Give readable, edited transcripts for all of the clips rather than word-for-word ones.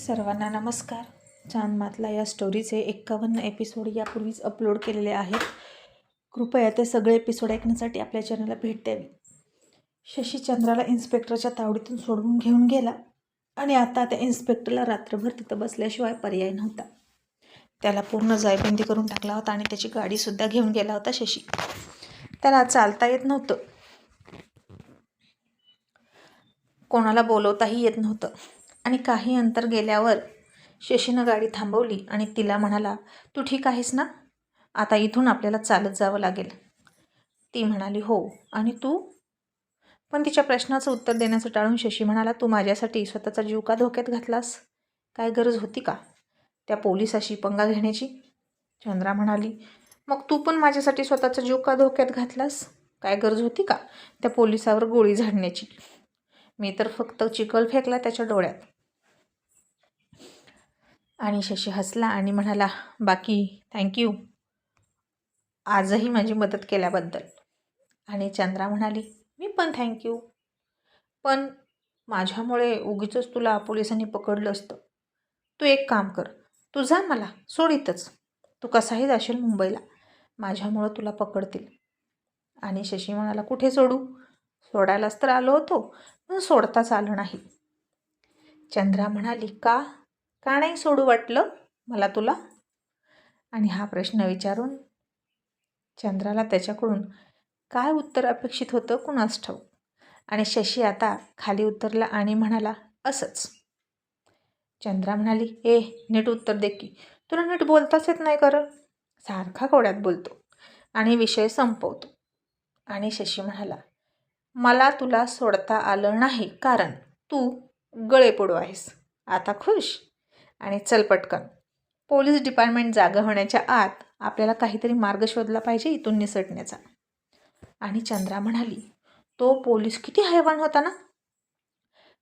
सर्वांना नमस्कार. चांदमातला या स्टोरीचे 51 एपिसोड यापूर्वीच अपलोड केलेले आहेत. कृपया ते सगळे एपिसोड ऐकण्यासाठी आपल्या चॅनलला भेट द्यावी. शशी चंद्राला इन्स्पेक्टरच्या तावडीतून सोडवून घेऊन गेला आणि आता त्या इन्स्पेक्टरला रात्रभर तिथं बसल्याशिवाय पर्याय नव्हता. त्याला पूर्ण जायबंदी करून टाकला होता आणि त्याची गाडीसुद्धा घेऊन गेला होता शशी. त्याला चालता येत नव्हतं, कोणाला बोलवताही येत नव्हतं. आणि काही अंतर गेल्यावर शशीनं गाडी थांबवली आणि तिला म्हणाला, तू ठीक आहेस ना? आता इथून आपल्याला चालत जावं लागेल. ती म्हणाली, हो. आणि तू? पण तिच्या प्रश्नाचं उत्तर देण्याचं टाळून शशी म्हणाला, तू माझ्यासाठी स्वतःचा जीव का धोक्यात घातलास? काय गरज होती का त्या पोलिसाशी पंगा घेण्याची? चंद्रा म्हणाली, मग तू पण माझ्यासाठी स्वतःचा जीव का धोक्यात घातलास? काय गरज होती का त्या पोलिसावर गोळी झाडण्याची? मी तर फक्त चिखल फेकला त्याच्या डोळ्यात. आणि शशी हसला आणि म्हणाला, बाकी थँक्यू आजही माझी मदत केल्याबद्दल. आणि चंद्रा म्हणाली, मी पण थँक्यू. पण माझ्यामुळे उगीचच तुला पोलिसांनी पकडलं असतं. तू एक काम कर, तू जा, मला सोड इथंच. तू कसाही जाशील मुंबईला, माझ्यामुळं तुला पकडतील. आणि शशी म्हणाला, कुठे सोडू? सोडायलाच तर आलो होतो, पण सोडताच आलं नाही. चंद्रा म्हणाली, का नाही सोडू वाटलं मला तुला? आणि हा प्रश्न विचारून चंद्राला त्याच्याकडून काय उत्तर अपेक्षित होतं कुणास ठाऊक. आणि शशी आता खाली उतरला आणि म्हणाला, असंच. चंद्रा म्हणाली, नीट उत्तर दे की, तुला नीट बोलताच येत नाही कर, सारखा कोड्यात बोलतो आणि विषय संपवतो. आणि शशी म्हणाला, मला तुला सोडता आलं नाही कारण तू गळेपोडू आहेस. आता खुश? आणि चल पटकन, पोलीस डिपार्टमेंट जागा होण्याच्या आत आपल्याला काहीतरी मार्ग शोधला पाहिजे इथून निसटण्याचा. आणि चंद्रा म्हणाली, तो पोलीस किती हैवान होता ना,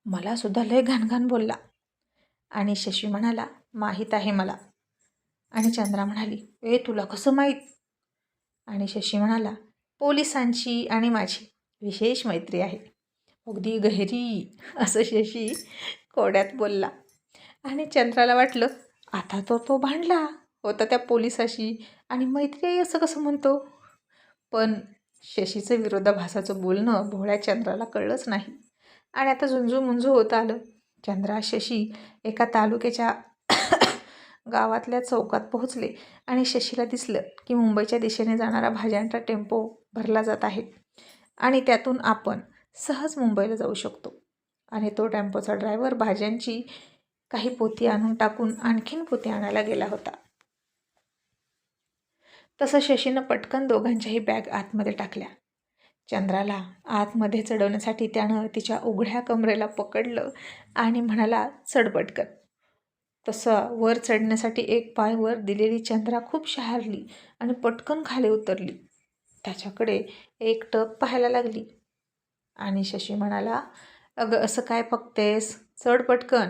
मला सुद्धा लय घाणघाण बोलला. आणि शशी म्हणाला, माहीत आहे मला. आणि चंद्रा म्हणाली, तुला कसं माहीत? आणि शशी म्हणाला, पोलिसांची आणि माझी विशेष मैत्री आहे, अगदी गहिरी, असं शशी कोड्यात बोलला. आणि चंद्राला वाटलं, आता तो भांडला होता त्या पोलिसाशी आणि मैत्री आहे असं कसं म्हणतो. पण शशीचं विरोधाभासाचं बोलणं भोळ्या चंद्राला कळलंच नाही आणि आता झुंजू मुंजू होत आलं. चंद्रा शशी एका तालुक्याच्या गावातल्या चौकात पोहोचले आणि शशीला दिसलं की मुंबईच्या दिशेने जाणारा भाज्यांचा टेम्पो भरला जात आहे आणि त्यातून आपण सहज मुंबईला जाऊ शकतो. आणि तो टेम्पोचा ड्रायव्हर भाज्यांची काही पोती आणून टाकून आणखीन पोती आणायला गेला होता. तसं शशीनं पटकन दोघांच्याही बॅग आतमध्ये टाकल्या. चंद्राला आतमध्ये चढवण्यासाठी त्यानं तिच्या उघड्या कमरेला पकडलं आणि म्हणाला, चढ पटकन. तसं वर चढण्यासाठी एक पाय वर दिलेली चंद्रा खूप शहारली आणि पटकन खाली उतरली. त्याच्याकडे एक टक पाहायला लागली. आणि शशी म्हणाला, अगं असं काय बघतेस, चढ पटकन.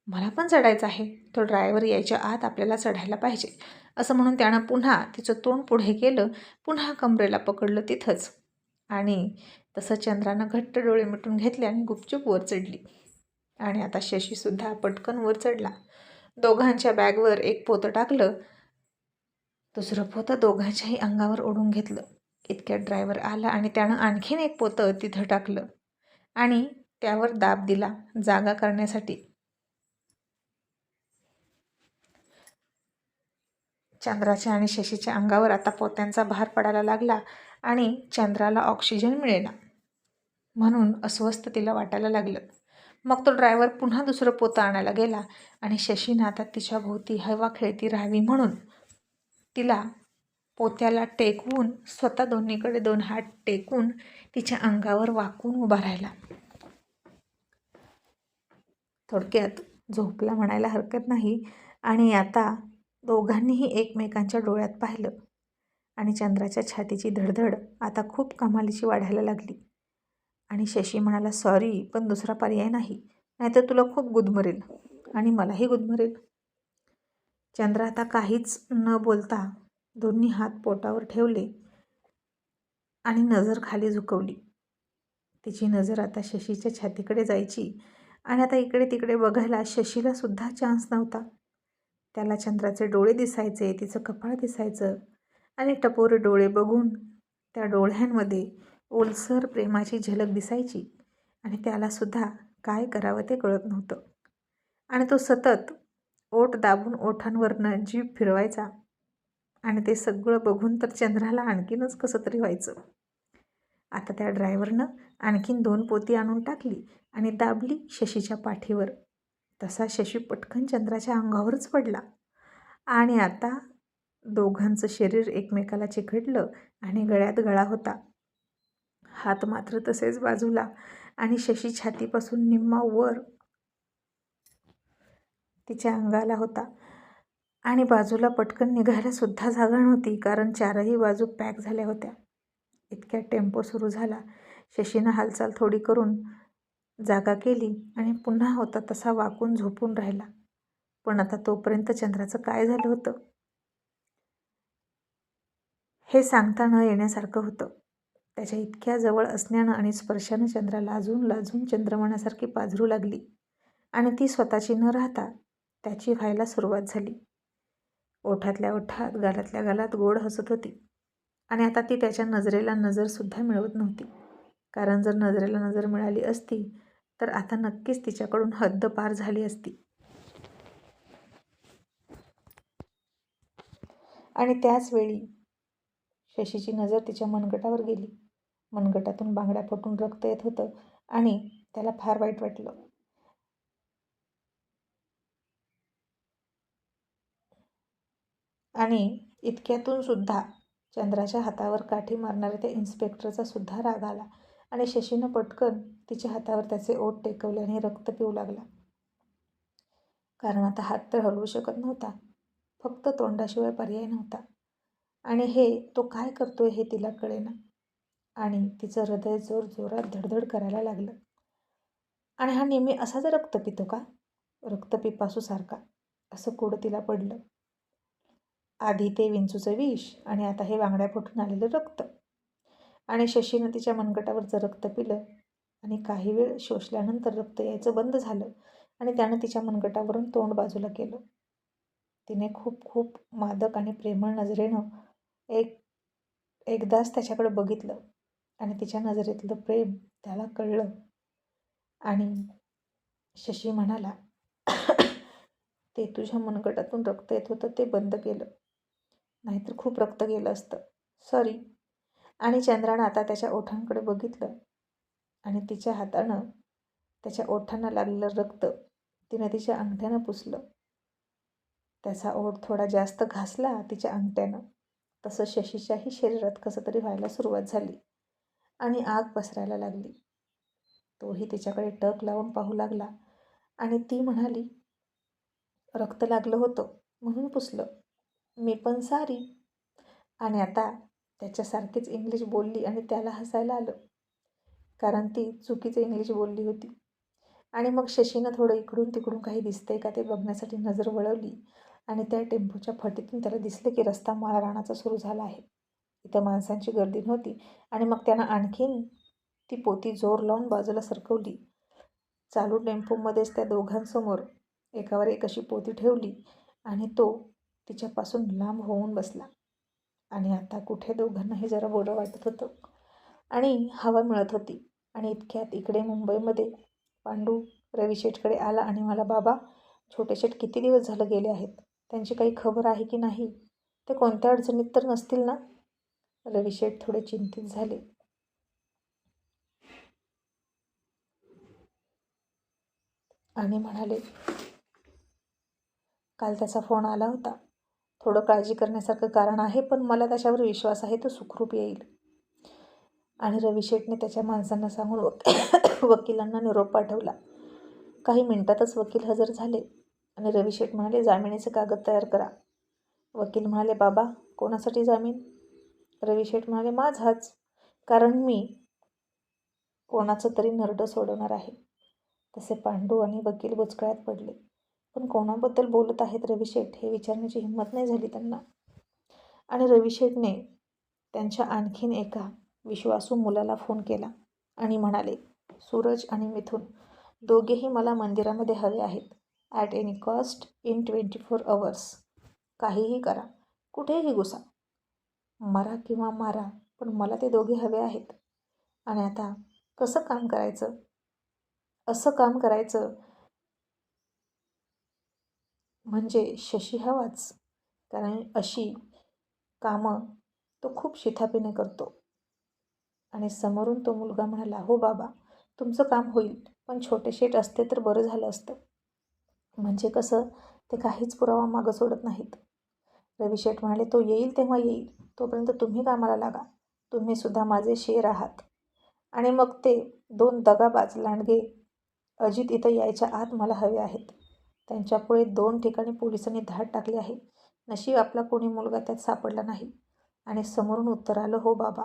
मला पण चढायचं आहे, तो ड्रायव्हर यायच्या आत आपल्याला चढायला पाहिजे, असं म्हणून त्यानं पुन्हा तिचं तोंड पुढे केलं, पुन्हा कमरेला पकडलं तिथंच. आणि तसं चंद्रानं घट्ट डोळे मिटून घेतले आणि गुपचूप वर चढली. आणि आता शशीसुद्धा पटकन वर चढला. दोघांच्या बॅगवर एक पोतं टाकलं, दुसरं पोतं दोघांच्याही अंगावर ओढून घेतलं. इतक्यात ड्रायव्हर आला आणि त्यानं आणखीन एक पोतं तिथं टाकलं आणि त्यावर दाब दिला जागा करण्यासाठी. चंद्राच्या आणि शशीच्या अंगावर आता पोत्यांचा भार पडायला लागला आणि चंद्राला ऑक्सिजन मिळेना म्हणून अस्वस्थ तिला वाटायला लागलं. मग तो ड्रायव्हर पुन्हा दुसरं पोतं आणायला गेला आणि शशीनं आता तिच्या भोवती हवा खेळती राहावी म्हणून तिला पोत्याला टेकवून स्वतः दोन्हीकडे 2 हात टेकून तिच्या अंगावर वाकून उभा राहिला. थोडक्यात झोपला म्हणायला हरकत नाही. आणि आता दोघांनीही एकमेकांच्या डोळ्यात पाहिलं आणि चंद्राच्या छातीची धडधड आता खूप कमालीची वाढायला लागली. आणि शशी म्हणाला, सॉरी, पण दुसरा पर्याय नाही, नाहीतर तुला खूप गुदमरेल आणि मलाही गुदमरेल. चंद्रा आता काहीच न बोलता दोन्ही हात पोटावर ठेवले आणि नजर खाली झुकवली. तिची नजर आता शशीच्या छातीकडे जायची आणि आता इकडे तिकडे बघायला शशीला सुद्धा चान्स नव्हता. त्याला चंद्राचे डोळे दिसायचे, तिचं कपाळ दिसायचं आणि टपोरे डोळे बघून त्या डोळ्यांमध्ये ओलसर प्रेमाची झलक दिसायची आणि त्यालासुद्धा काय करावं ते कळत नव्हतं. आणि तो सतत ओठ दाबून ओठांवरनं जीभ फिरवायचा आणि ते सगळं बघून तर चंद्राला आणखीनच कसं तरी व्हायचं. आता त्या ड्रायव्हरनं आणखीन 2 पोती आणून टाकली आणि दाबली शशीच्या पाठीवर. तसा शशी पटकन चंद्राच्या अंगावरच पडला आणि आता दोघांचं शरीर एकमेकाला चिकटलं आणि गळ्यात गळा होता. हात मात्र तसेच बाजूला आणि शशी छातीपासून निम्मा वर तिच्या अंगाला होता आणि बाजूला पटकन निघायला सुद्धा जागा नव्हती, कारण 4ही बाजू पॅक झाल्या होत्या. इतक्यात टेम्पो सुरू झाला. शशीनं हालचाल थोडी करून जागा केली आणि पुन्हा होता तसा वाकून झोपून राहिला. पण आता तोपर्यंत चंद्राचं काय झालं होतं हे सांगता न येण्यासारखं होतं. त्याच्या इतक्या जवळ असण्यानं आणि स्पर्शानं चंद्रा लाजून लाजून चंद्रमणासारखी पाझरू लागली आणि ती स्वतःची न राहता त्याची व्हायला सुरुवात झाली. ओठातल्या ओठात, गालातल्या गालात गोड हसत होती आणि आता ती त्याच्या नजरेला नजरसुद्धा मिळवत नव्हती, कारण जर नजरेला नजर मिळाली असती तर आता नक्कीच तिच्याकडून हद्द पार झाली असती. आणि त्याच वेळी शशीची नजर तिच्या मनगटावर गेली. मनगटातून बांगड्या फुटून रक्त येत होतं आणि त्याला फार वाईट वाटलं. आणि इतक्यातून सुद्धा चंद्राच्या हातावर काठी मारणाऱ्या त्या इन्स्पेक्टरचा सुद्धा राग आला आणि शशीनं पटकन तिच्या हातावर त्याचे ओठ टेकवले आणि रक्त पिऊ लागला. कारण आता हात तर हलवू शकत नव्हता, फक्त तोंडाशिवाय पर्याय नव्हता. आणि हे तो काय करतोय हे तिला कळेना आणि तिचं हृदय जोरात धडधड करायला लागलं. आणि हा नेहमी असाच रक्त पितो का, रक्तपिपासूसारखा, असं कोडं तिला पडलं. आधी ते विंचूचं विष आणि आता हे बांगड्या फुटून आलेलं रक्त. आणि शशीनं तिच्या मनगटावरचं रक्त पिलं आणि काही वेळ शोषल्यानंतर रक्त यायचं बंद झालं आणि त्यानं तिच्या मनगटावरून तोंड बाजूला केलं. तिने खूप खूप मादक आणि प्रेमळ नजरेनं एकदाच त्याच्याकडे बघितलं आणि तिच्या नजरेतलं प्रेम त्याला कळलं. आणि शशी म्हणाला, ते तुझ्या मनगटातून रक्त येत होतं ते बंद केलं, नाहीतर खूप रक्त गेलं असतं, सॉरी. आणि चंद्रानं आता त्याच्या ओठांकडे बघितलं आणि तिच्या हातानं त्याच्या ओठांना लागलेलं रक्त तिनं तिच्या अंगठ्यानं पुसलं. त्याचा ओठ थोडा जास्त घासला तिच्या अंगठ्यानं. तसं शशीच्याही शरीरात कसं तरी व्हायला सुरुवात झाली आणि आग पसरायला लागली. तोही तिच्याकडे टक लावून पाहू लागला आणि ती म्हणाली, रक्त लागलं होतं म्हणून पुसलं, मी पण सारी. आणि आता त्याच्यासारखीच इंग्लिश बोलली आणि त्याला हसायला आलं, कारण ती चुकीचं इंग्लिश बोलली होती. आणि मग शशीनं थोडं इकडून तिकडून काही दिसतंय का ते बघण्यासाठी नजर वळवली आणि त्या टेम्पोच्या फटीतून त्याला दिसलं की रस्ता माळरानाचा सुरू झाला आहे. इथं माणसांची गर्दी नव्हती. आणि मग त्यानं आणखीन ती पोती जोर लावून बाजूला सरकवली. चालू टेम्पोमध्येच त्या दोघांसमोर एकावर एक अशी पोती ठेवली आणि तो तिच्यापासून लांब होऊन बसला. आणि आता कुठे दोघांनाही जरा बरं वाटत होतं आणि हवा मिळत होती. आणि इतक्यात इकडे मुंबईमध्ये पांडू रविशेठकडे आला आणि मला, बाबा, छोटे शेठ किती दिवस झालं गेले आहेत, त्यांची काही खबर आहे की नाही, ते कोणत्या अडचणीत तर नसतील ना. रविशेठ थोडे चिंतित झाले. आणि म्हणाले, काल त्याचा फोन आला होता, थोडं काळजी करण्यासारखं कारण आहे, पण मला त्याच्यावर विश्वास आहे, तो सुखरूप येईल. आणि रविशेठने त्याच्या माणसांना सांगून वकिलांना निरोप पाठवला. काही मिनिटातच वकील हजर झाले आणि रविशेठ म्हणाले, जामिनीचे कागद तयार करा. वकील म्हणाले, बाबा, कोणासाठी जामीन? रविशेठ म्हणाले, माझाच, कारण मी कोणाचं तरी नरडं सोडवणार आहे. तसे पांडू आणि वकील बुचकळ्यात पडले. पण कोणाबद्दल बोलत आहेत रविशेठ हे विचारण्याची हिंमत नाही झाली त्यांना. आणि रविशेठने त्यांच्या आणखीन एका विश्वासू मुलाला फोन केला आणि म्हणाले, सूरज आणि मिथुन, दोघेही मला मंदिरामध्ये हवे आहेत. At any cost, in 24 hours. काहीही करा, कुठेही घुसा, मरा किंवा मारा, पण मला ते दोघे हवे आहेत. आणि आता कसं काम करायचं? असं काम करायचं म्हणजे शशी हवाच. कारण अशी कामं तो खूप शिथापीने करतो. आणि समोरून तो मुलगा म्हणाला, हो बाबा, तुमचं काम होईल, पण छोटे शेठ असते तर बरं झालं असतं. म्हणजे कसं, ते काहीच पुरावा मागं सोडत नाहीत. रवी शेठ म्हणाले, तो येईल तेव्हा येईल, तोपर्यंत तुम्ही कामाला लागा, तुम्ही सुद्धा माझे शेर आहात. आणि मग ते 2 दगाबाज लांडगे अजित इथं यायच्या आत मला हवे आहेत. त्यांच्यापुढे 2 ठिकाणी पोलिसांनी धाड टाकली आहे. नशीब आपला कोणी मुलगा त्यात सापडला नाही. आणि समोरून उत्तर आलं, हो बाबा.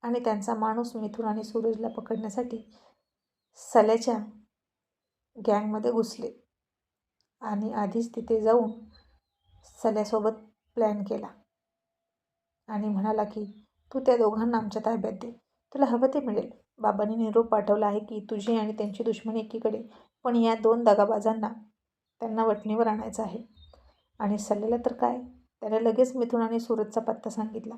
आणि त्यांचा माणूस मिथुन आणि सूरजला पकडण्यासाठी सल्याच्या गँगमध्ये घुसले आणि आधीच तिथे जाऊन सल्यासोबत प्लॅन केला आणि म्हणाला की तू त्या दोघांना आमच्या ताब्यात दे, तुला हवं ते मिळेल. बाबांनी निरोप पाठवला आहे की तुझी आणि त्यांची दुश्मनी एकीकडे, पण या 2 दगाबाजांना त्यांना वठणीवर आणायचं आहे. आणि सल्याला तर काय, त्याने लगेच मिथुन आणि सूरजचा पत्ता सांगितला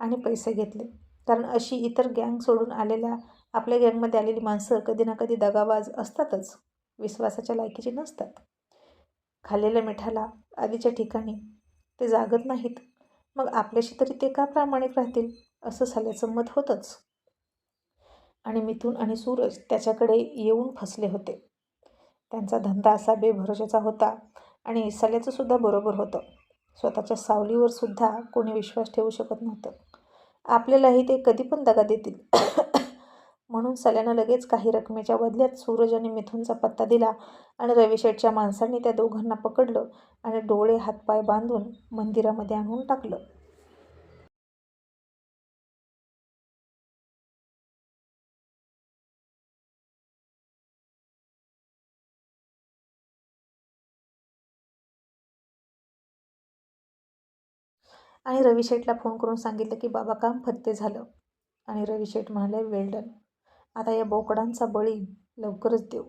आणि पैसे घेतले. कारण अशी इतर गँग सोडून आलेल्या आपल्या गँगमध्ये आलेली माणसं कधी ना कधी दगाबाज असतातच, विश्वासाच्या लायकीची नसतात. खाल्लेल्या मिठाला आधीच्या ठिकाणी ते जागत नाहीत, मग आपल्याशी तरी ते का प्रामाणिक राहतील, असं सल्याचं मत होतंच. आणि मिथुन आणि सूरज त्याच्याकडे येऊन फसले होते. त्यांचा धंदा असा बेभरोशाचा होता आणि सल्याचं सुद्धा बरोबर होतं. स्वतःच्या सावलीवर सुद्धा कोणी विश्वास ठेवू शकत नव्हतं. आपल्यालाही ते कधी पण दगा देतील. म्हणून सल्यानं लगेच काही रकमेच्या बदल्यात सूरज आणि मिथुनचा पत्ता दिला आणि रविशेठच्या माणसांनी त्या दोघांना पकडलं आणि डोळे हातपाय बांधून मंदिरामध्ये आणून टाकलं. आणि रविशेठला फोन करून सांगितलं की बाबा, काम फत्ते झालं. आणि रविशेठ म्हणाले, वेल डन, आता या बोकडांचा बळी लवकरच देऊ.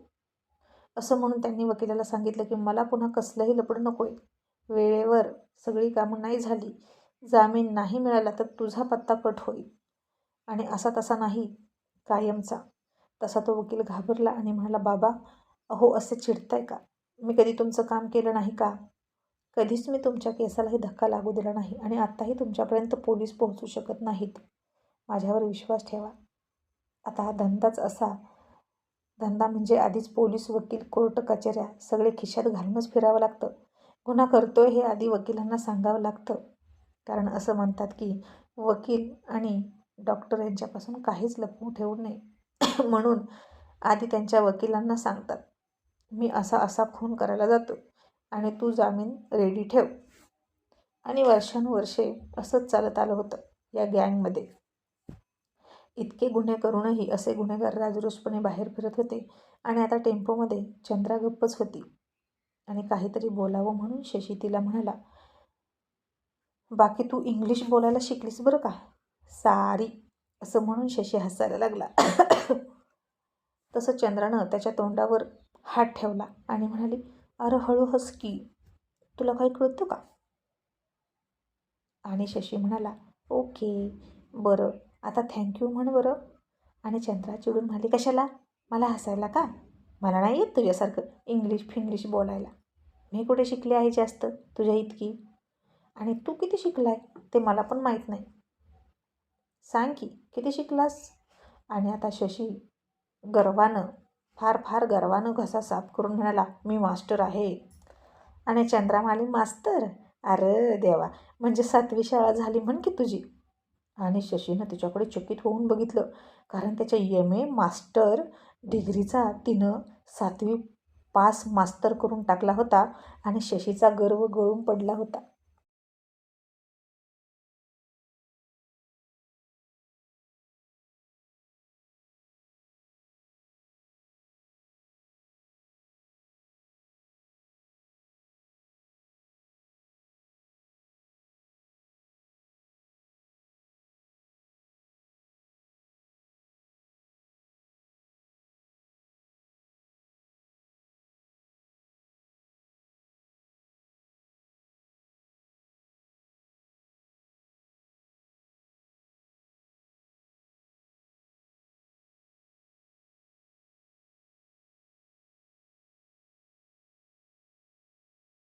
असं म्हणून त्यांनी वकिलाला सांगितलं की मला पुन्हा कसलंही लपड नकोय. वेळेवर सगळी कामं नाही झाली, जामीन नाही मिळाला तर तुझा पत्ता कट होईल. आणि असा तसा नाही, कायमचा. तसा तो वकील घाबरला आणि म्हणाला, बाबा अहो, असे चिडताय का? मी कधी तुमचं काम केलं नाही का? कधीच मी तुमच्या केसालाही धक्का लागू दिला नाही आणि आत्ताही तुमच्यापर्यंत पोलीस पोहोचू शकत नाहीत. माझ्यावर विश्वास ठेवा. आता हा धंदाच असा, धंदा म्हणजे आधीच पोलीस, वकील, कोर्ट कचेऱ्या सगळे खिशात घालूनच फिरावं लागतं. गुन्हा करतोय हे आधी वकिलांना सांगावं लागतं. कारण असं म्हणतात की वकील आणि डॉक्टर यांच्यापासून काहीच लपवून ठेवू नये. म्हणून आधी त्यांच्या वकिलांना सांगतात, मी असा असा खून करायला जातो आणि तू जामीन रेडी ठेव. आणि वर्षानुवर्षे असंच चालत आलं होतं या गँगमध्ये. इतके गुन्हे करूनही असे गुन्हेगार राजरोसपणे बाहेर फिरत होते. आणि आता टेम्पोमध्ये चंद्रा गप्पच होती. आणि काहीतरी बोलावं म्हणून शशी तिला म्हणाला, बाकी तू इंग्लिश बोलायला शिकलीस बरं का, सारी. असं म्हणून शशी हसायला लागला. तसं चंद्रानं त्याच्या तोंडावर हात ठेवला आणि म्हणाली, अरे हळू हस की, तुला काही कळतं का? आणि शशी म्हणाला, ओके बरं, आता थँक्यू म्हण बरं. आणि चंद्रा चिडून म्हणाली, कशाला, मला हसायला का? मला नाही येत तुझ्यासारखं इंग्लिश फिंग्लिश बोलायला. मी कुठे शिकली आहे जास्त तुझ्या इतकी? आणि तू किती शिकलाय ते मला पण माहीत नाही, सांग की किती शिकलास? आणि आता शशी गर्वानं, फार फार गर्वानं घसा साफ करून म्हणाला, मी मास्टर आहे. आणि चंद्रा म्हणाली, मास्तर? अरे देवा, म्हणजे 7वी शाळा झाली म्हण की तुझी. आणि शशीनं तिच्याकडे चकित होऊन बघितलं, कारण त्याच्या MA मास्टर डिग्रीचा तिनं 7वी पास मास्तर करून टाकला होता आणि शशीचा गर्व गळून पडला होता.